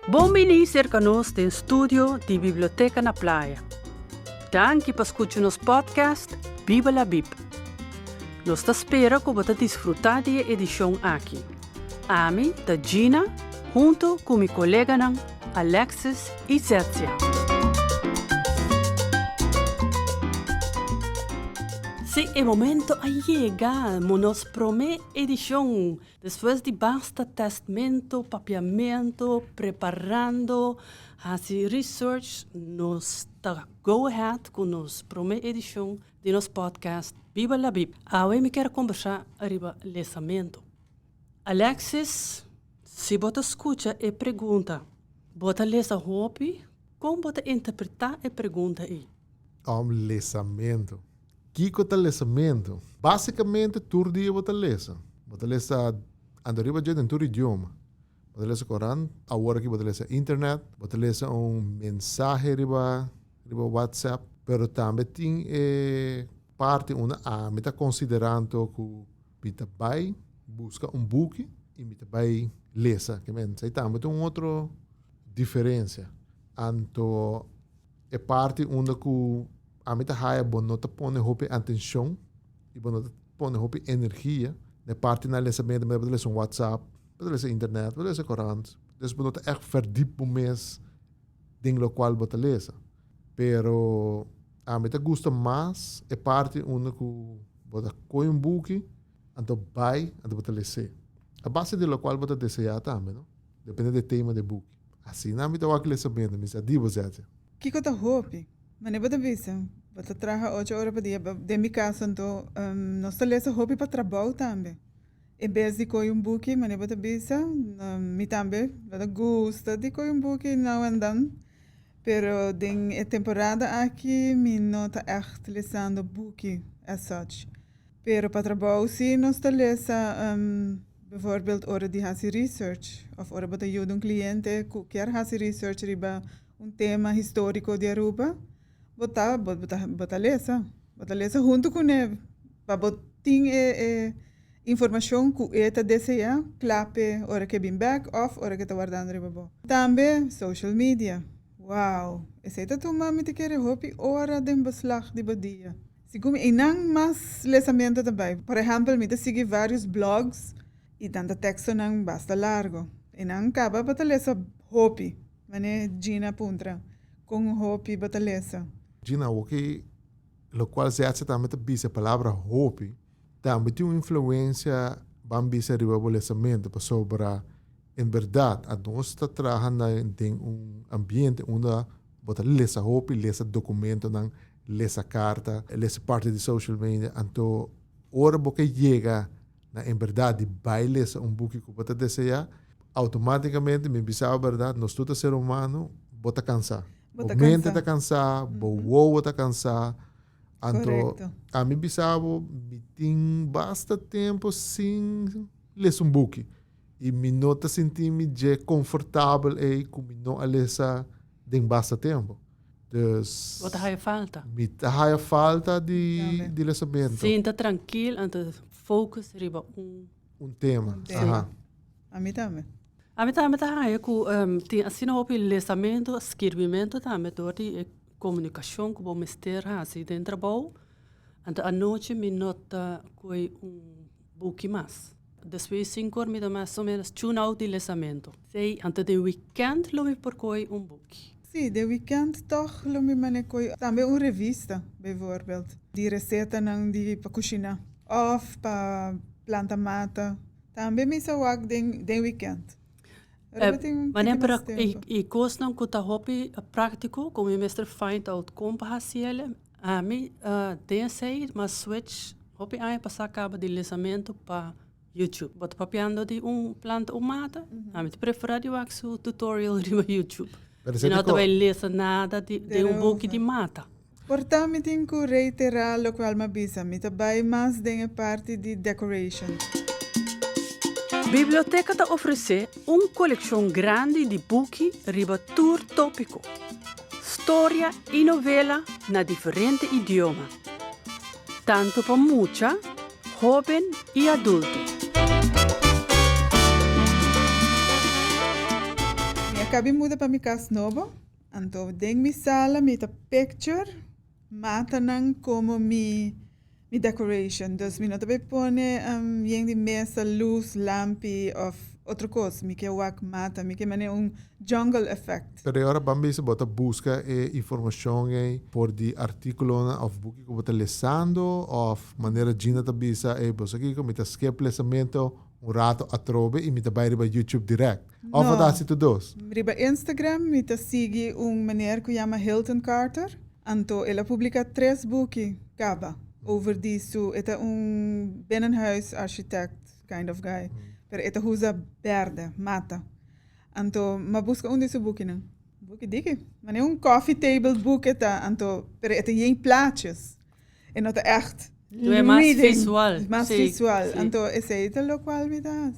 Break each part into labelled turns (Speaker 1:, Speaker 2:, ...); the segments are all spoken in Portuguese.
Speaker 1: Bom-vindo cerca nós tem estúdio de Biblioteca na Praia. Danke por escutar nos podcast Viva la Bib. Nós te espera que você desfrutar da edição aqui. Ami, da Gina, junto com meu colega Alexis e Zétia. Sí, el momento ha llegado, nos promete edición. Después de basta testamento, papiamento, preparando, hacer research, nos da go ahead con nos promete edición de nos podcast Viva la Bib. Ahora me quero conversar arriba lesamento. Alexis, se você escuta e pergunta, você lesa hobby, como você interpretar a pergunta aí?
Speaker 2: Lesamento. Kiko tá lesamento. Basicamente, todo dia você lesa. Você lesa, andariba já em todo idioma. Você lesa Coran, agora que você lesa internet, você lesa mensagem riba WhatsApp, pero também tem parte me está considerando que me vai buscar book e me vai lesa. Que aí também tem outra diferença. Anto é parte onde que a mim tá não te põe hope atenção e não te põe hope energia na parte na lesamento mas você lê WhatsApp, você lê internet, você lê Coran, dus você tá echt verdiep mês ding lo qual você lê. Pero a mim tá gosta mais é parte onde que você coi book anto vai anto você lê. A base de lo qual você deseja também, não? Depende do tema do book. Assim na mim tá o lesamento, mas a divo zete.
Speaker 3: Que coisa hope? Mas não bisa. Você trabalha 8 horas por dia. De minha casa, então, nós lemos hobby para trabalho também. Em vez de comer book, mas não bisa. Me também, você gosta de comer book now and then. Pero em temporada aqui, me não está echt lendo book as such. Pero para trabalho, sim, nós lemos, bijvoorbeeld, hora de fazer research. Of hora para ajudar cliente que quer fazer research riba tema histórico de Aruba. Bota lesa junto com ele para botar informação que ele deseja clape hora que vem back off hora que está guardando riba. Também social media. Wow, esse é tu mami te quer hobby hora de beslag de badia. Segundo inang mas lesamento também. Por exemplo, me te sigue vários blogs e tanta texto não basta largo. Inang acaba bota lesa hobby. Mane Gina puntra com hobby bota lesa.
Speaker 2: Gina, lo qual se hace também a palavra hobby, também tem uma influência bambisa de lesamento, sobre, em verdade, a nós está trabalhando em ambiente onde você lesa hobby, lesa documento, lesa carta, lesa parte de social media, então, hora que chega, em verdade, vai lesa book que você deseja, automaticamente, me bisa a verdade, nós todo ser humano, você cansar. O mente está cansado, o ovo está cansado. Então, a mim bisavo, me tem bastante tempo sem ler book. E me nota sentir-me confortável e como não a ler tem bastante tempo. Dus,
Speaker 1: Wat ga je falta?
Speaker 2: Me dá falta de lesamento.
Speaker 1: Sinta tranquilo, então focus riba
Speaker 2: tema.
Speaker 3: Aha. A mim também.
Speaker 1: A mim também tem assim no hobby lesamento, escrevimento também, door die comunicação que vamos ter assim dentro do trabalho. Então, à noite me nota que book mais. Depois 5 horas me dá mais ou menos 2 horas de lesamento. Sei, antes do weekend, lo me por book.
Speaker 3: Sim, de weekend toch lo me manecoi também revista, bijvoorbeeld. Die receta de para cozinhar. Of para planta mata. Também me sawag de weekend.
Speaker 1: Wanneer ik koos dan kuta hobby prático, como o mestre find out como fazer, a mim tem sei, mas switch hobby aí passar cabo de lesamento para YouTube. Bota papiando de planta mata, a mim prefere de o tutorial de YouTube. E não vai ler nada de book de mata.
Speaker 3: Portanto, tenho que reiterar o qual me bisa, me também mais de parte de decoration.
Speaker 1: Biblioteca te oferece coleção grande de boeken riba tour tópico. História e novela na diferente idioma. Tanto para mucha, jovem e adulto.
Speaker 3: cabe muda para mi cas novo. Então, dentro mi sala, mi ta picture, matanan como mi decoration. Dus mi não te pone de mesa, luz, lampi of outra coisa. Mi que wak mata, mi que mane jungle effect.
Speaker 2: Pero agora vamos bota busca informação por de artículo of book que bota lesando of maneira gina ta bisa bosa aqui como ta skip lesamento rato atrobe e mi ta vai riba YouTube direct. Of dat zit dos.
Speaker 3: Riba Instagram mi ta sigue meneer que chama Hilton Carter. Anto ela publica 3 boeken kaba over disso. Eta binnenhuisarchitect kind of guy. Pero eta usa verde, mata. Anto, ma busca desse boeken não. Boeken dikke. Maar coffee table boek eta. Anto, pero eta geen plaatjes. En dat echt
Speaker 1: é mais visual.
Speaker 3: Mais visual. Anto, esse é o local vida.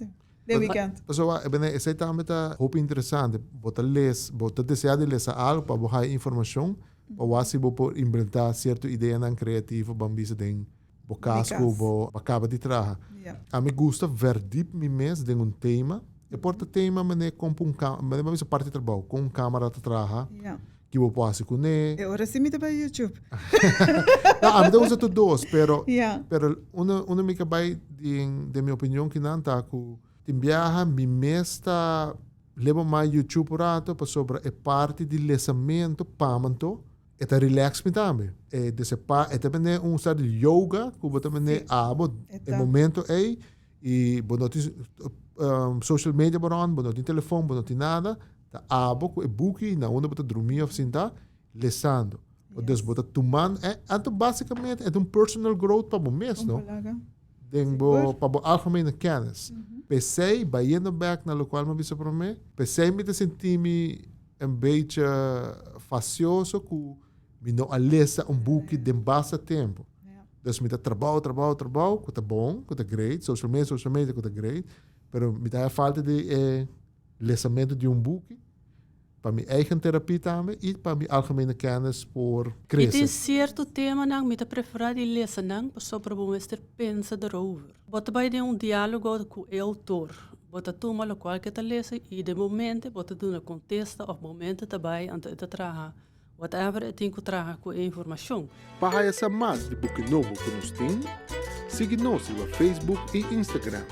Speaker 3: De weekend.
Speaker 2: Pessoal, esse aí também tá roupa interessante. Bota desejar de ler algo para botar informação. Para você poder implementar certa ideia não criativa, bambisa den bocasco, bo acaba de trabalhar. A mim gosta ver deep me mês de tema. E porta tema mané com mas parte de trabalho com câmera de trabalhar. Que eu posso com ele.
Speaker 3: Agora sim me tá para YouTube.
Speaker 2: Não, a mim usa tudo dois, pero uma me que vai de minha opinião que não tá com viaja mi mês tá leva mais YouTube por ato para sobre a parte de lesamento pamanto. Eta relax me também. Desse também é estado de yoga, que também é o momento aí e bonoti social media baron, bonoti telefone, bonoti nada, tá com o book na onde bota dormir ou sentar, lesando. Dus bota tuman então basicamente é personal growth para o mês, não? Dengo para a algemene kennis. PC bij je back naar lokaal maar bisa para mim. PC me te sentir beetje facioso que me não alessa book de basta tempo. Dus me trabalho, que tá bom, que tá great, social media que tá great, pero me dá falta de lesamento de book para minha eigen terapie também e para minha algemene kennis por crescer.
Speaker 1: Het is certo tema nang me te preferar de lezen nang sobre o mestre pensa erover. Bota bij de diálogo com o autor. Bota toma lo qual que te lese e de momento bota do na contexto of momento também ante te traga whatever it tem que traga com informação.
Speaker 2: Para essa mais de book novo que nos tem, siga-nos no Facebook e Instagram.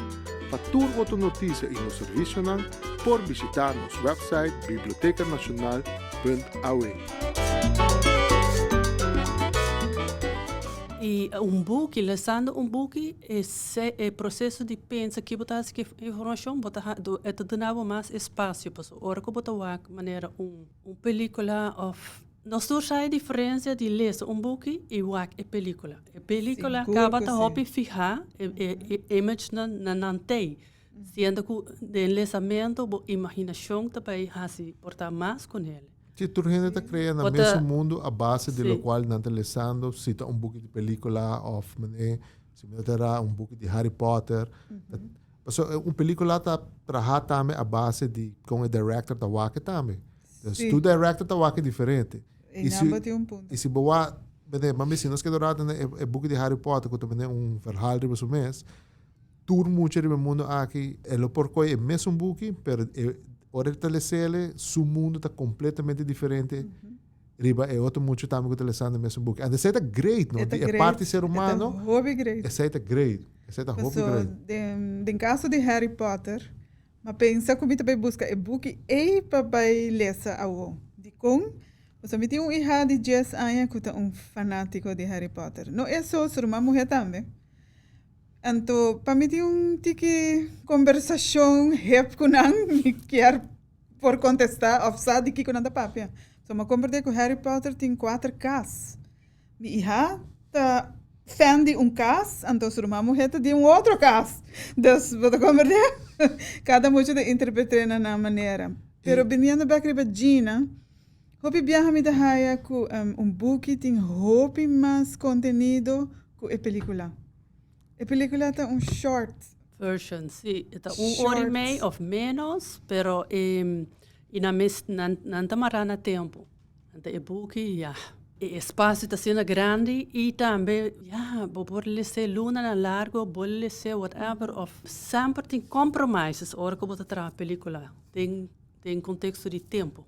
Speaker 2: Para tudo outra notícia e nosso serviço não, por visitar nosso website bibliotecanacional.aue.
Speaker 1: E book, lesando book, é processo de pensar que botar essa informação, botar é de novo mais espaço para o hora que botar maneira película of nós temos a diferença de ler book e película. A película acaba de hobby fijar image na nantei, sendo que de lesamento, a imaginação também se portar mais com ele.
Speaker 2: Se tu gente está criando no mesmo mundo a base de lo qual não está lesando, se está book de película ou se terá book de Harry Potter. Película está trabalhando também a base de com o director da wake também. Tu director da wake diferente. E se boa, mas se nós queremos o book de Harry Potter, que também verhaal de o mês, tur muito no mundo aqui, ele porcoi é mesmo book, pero ora telecele, su mundo está completamente diferente. Riba é outro muito também que utilizando o mesmo book. And it's great, não? É parte ser humano.
Speaker 3: É hobby great.
Speaker 2: É great. É hobby great.
Speaker 3: No caso de Harry Potter, mas pensa que também busca o book e para ler ao de com. Você me tem hija de 10 anos que é fanático de Harry Potter. Não é só uma mulher também. Então, para mim tem tique conversação rap com não quer por contestar ou sabe que com nada papia. So, mas conversei com Harry Potter tem 4 casas. Minha hija tá fan de casa, então uma mulher de outro casa. Então, vou conversar. Cada mulher interpreta na maneira. Pero veniendo back riba Gina, hopi viaja mi dahaya ku book tem hopi mais conteúdo que a película. A película tá short
Speaker 1: version, sim, está hora e meia ou menos, pero não tamará tempo. Então, o book, o espaço está sendo grande e também, pode ser luna largo, pode ser whatever, of sempre tem compromissos, hora que você traz a película. Tem tem contexto de tempo.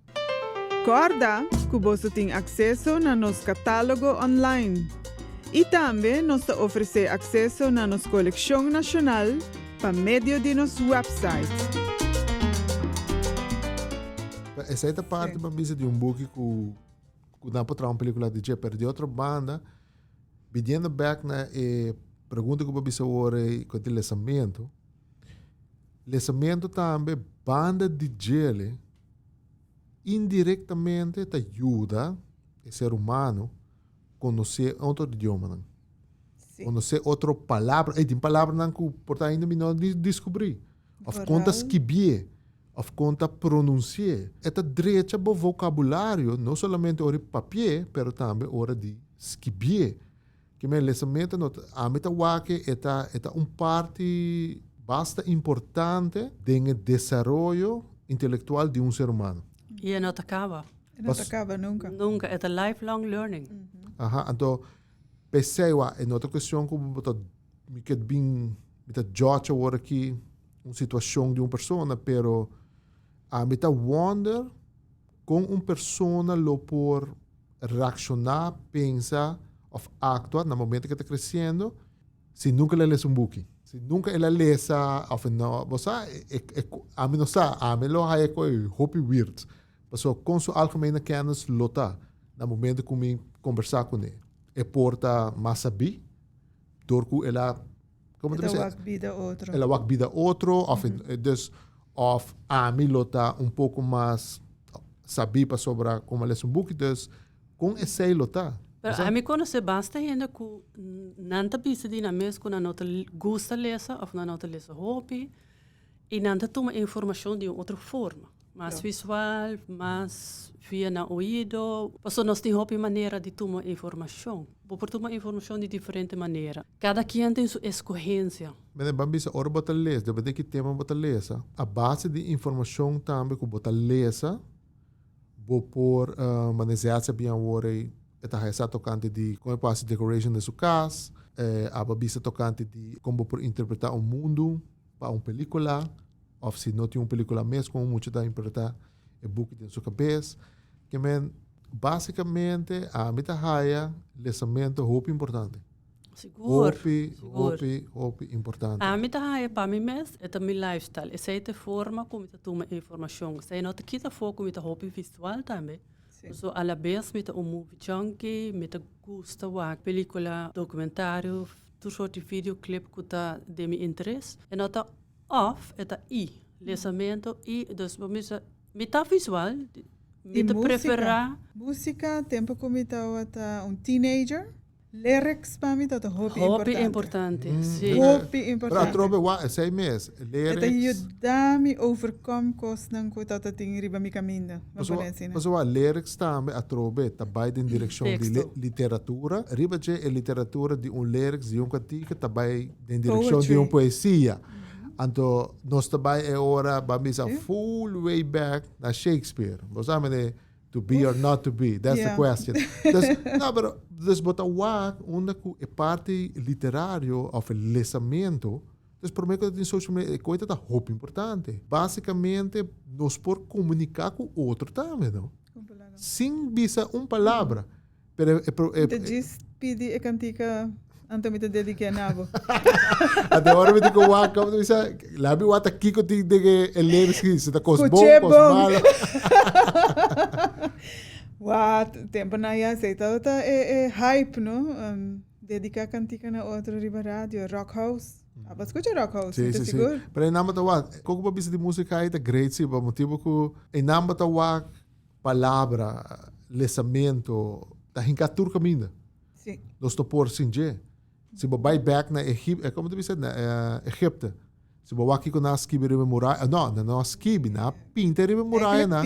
Speaker 3: Corda que você tem acesso na nosso catálogo online. E também nós oferecemos acesso na nossa coleção nacional por meio de nosso website.
Speaker 2: Essa é a parte de um book que dá para uma película de Jeopardy de outra banda, pedindo back na pergunta que eu bisa ora com o lançamento. Lançamento também banda de gele indiretamente te ajuda o ser humano a conhecer outro idioma. Conhecer outra palavra. E tem palavras que por ainda não descobrir. Of conta escrever. Of conta pronunciar. Esta direita do vocabulário, não somente ora de papel, mas também ora de escrever. Que meu lançamento, a meta wake é uma parte bastante importante no desenvolvimento intelectual de um ser humano.
Speaker 1: E não acaba.
Speaker 3: Não acaba nunca.
Speaker 1: Nunca. É lifelong learning.
Speaker 2: Então, pensei, é outra questão que me quer bem, me judge agora aqui uma situação de uma pessoa, pero a me wonder como uma pessoa lo por reaccionar, pensar ou actuar no momento que está crescendo, se nunca lê um book. Se nunca ela lê, ou não, você, a mim não sabe, a mim não é coisa hobby weird. Mas com sua algemene kennis lota, no momento que eu conversar com ele. E porta mais saber, door que ela, como
Speaker 3: ela wakbida outro.
Speaker 2: Ela wakbida outro, of a mim lota pouco mais saber para sobre como ler um book, dus com esse lota.
Speaker 1: Pero a mim conhece basta ainda que não está pensando na mesa que não gosta de ler ou não está lendo hobby e não está toma informação de outra forma. Mais visual, mais via na ouvido. Porque nós temos uma maneira de tomar informação. Por tomar informação de diferente maneira. Cada quem tem sua escolhência.
Speaker 2: Mas bambi se ora bota lesa, deve que tema bota lesa. A base de informação também que bota lesa, vou por manejar-se bem agora eta essa tocante de como passa decoration de sua casa, a babisa tocante de como por interpretar o mundo para uma película. Ou se não tem uma película mesmo, como muito da interpretar o book de sua cabeça. Que basicamente, a meta raia, lançamento, roupa importante.
Speaker 1: Seguro.
Speaker 2: Roupa importante.
Speaker 1: A meta raia, para mim mesmo, é também lifestyle. Essa é a forma como eu tomo informação. Se não tem que foco com a roupa visual também. So, a la vez, eu movie junkie, eu gosto de película, documentário, todo sorte de videoclip que está de meu interesse. E não está off, é lançamento e dus meta visual, meta preferar.
Speaker 3: Música, tempo como está teenager, lyrics para mim está hobby
Speaker 1: importante. Sim.
Speaker 3: Hobby importante.
Speaker 2: Para trobe 6 meses, lyrics.
Speaker 3: Eta ajuda-me overcome coisas que tá tem riba mi caminho.
Speaker 2: Mas o lyrics também a trobe tá vai em direção de literatura. Riba je é literatura de lyrics de cantiga tá vai em direção de uma poesia. Então, nós também é hora vamos a full way back na Shakespeare. Você sabe, to be or not to be. That's the question. Dus bota onde é parte literário ou lançamento. Dus por meio de social media, coisa da roupa importante. Basicamente, nós por comunicar com outro também, não? Sem bisa uma palavra.
Speaker 3: Te diz pedi e cantica anto me te dedique a nabo.
Speaker 2: Até hora me digo como tu diz, labi wata kiko ti de que el lerski se ta cosbom,
Speaker 3: cosmalo. Wat, tempo na ya sei tá hype, no? Dedicar cantica na outro riba rádio, Rock House. Apa escuta Rock House?
Speaker 2: Sim, sim, sim. Pero em namba tawa, como ba bisa de música aí tá great, sim, ba motivo que em namba tawa palavra, lançamento, tá hincatur caminho.
Speaker 3: Sim.
Speaker 2: Nós tô por sinje. Se você vai back na Egipto, como tu disse, na Egipto. Se você vai aqui com a esquibe de muralha, não esquibe, na pinta de muralha, na.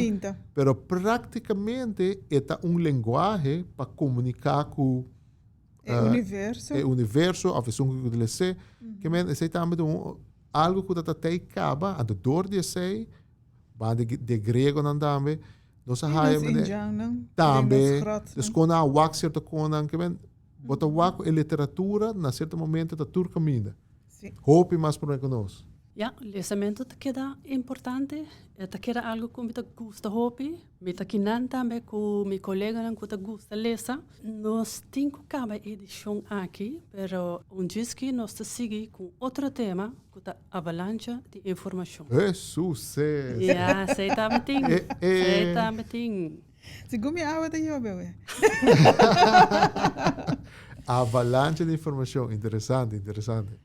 Speaker 2: Pero praticamente é linguagem para comunicar com
Speaker 3: o
Speaker 2: universo, a visão que eu sei, que men, esse também algo que está até acaba, a dor de sei, banda de grego não também, nós também, quando a wax certo conan, que men, bota wak e literatura, na certo momento, da tur caminha. Hope mais por nós.
Speaker 1: Ja, lesamento te queda importante. Te queda algo que me gusta hopi. Me te quinan também com meu colega que te gusta lesa. Nós temos cada edição aqui, pero diz que nós te seguimos com outro tema, que é a avalanche de informação.
Speaker 2: Sucesso!
Speaker 1: Ja, sei também tem. Sei também tem.
Speaker 3: Segumi awa da yo, bebê.
Speaker 2: Avalanche de informação. Interessante.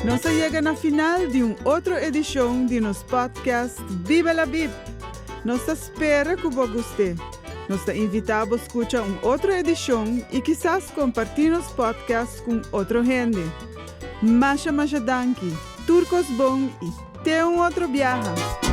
Speaker 3: Nós chegamos na final de outra edição de nosso podcast Viva la Bib. Nós esperamos que você goste. Nós invitamos a escutar outra edição e quizás compartilhar nosso podcast com outra gente. Masha danki, turcos bom e até outro viaje.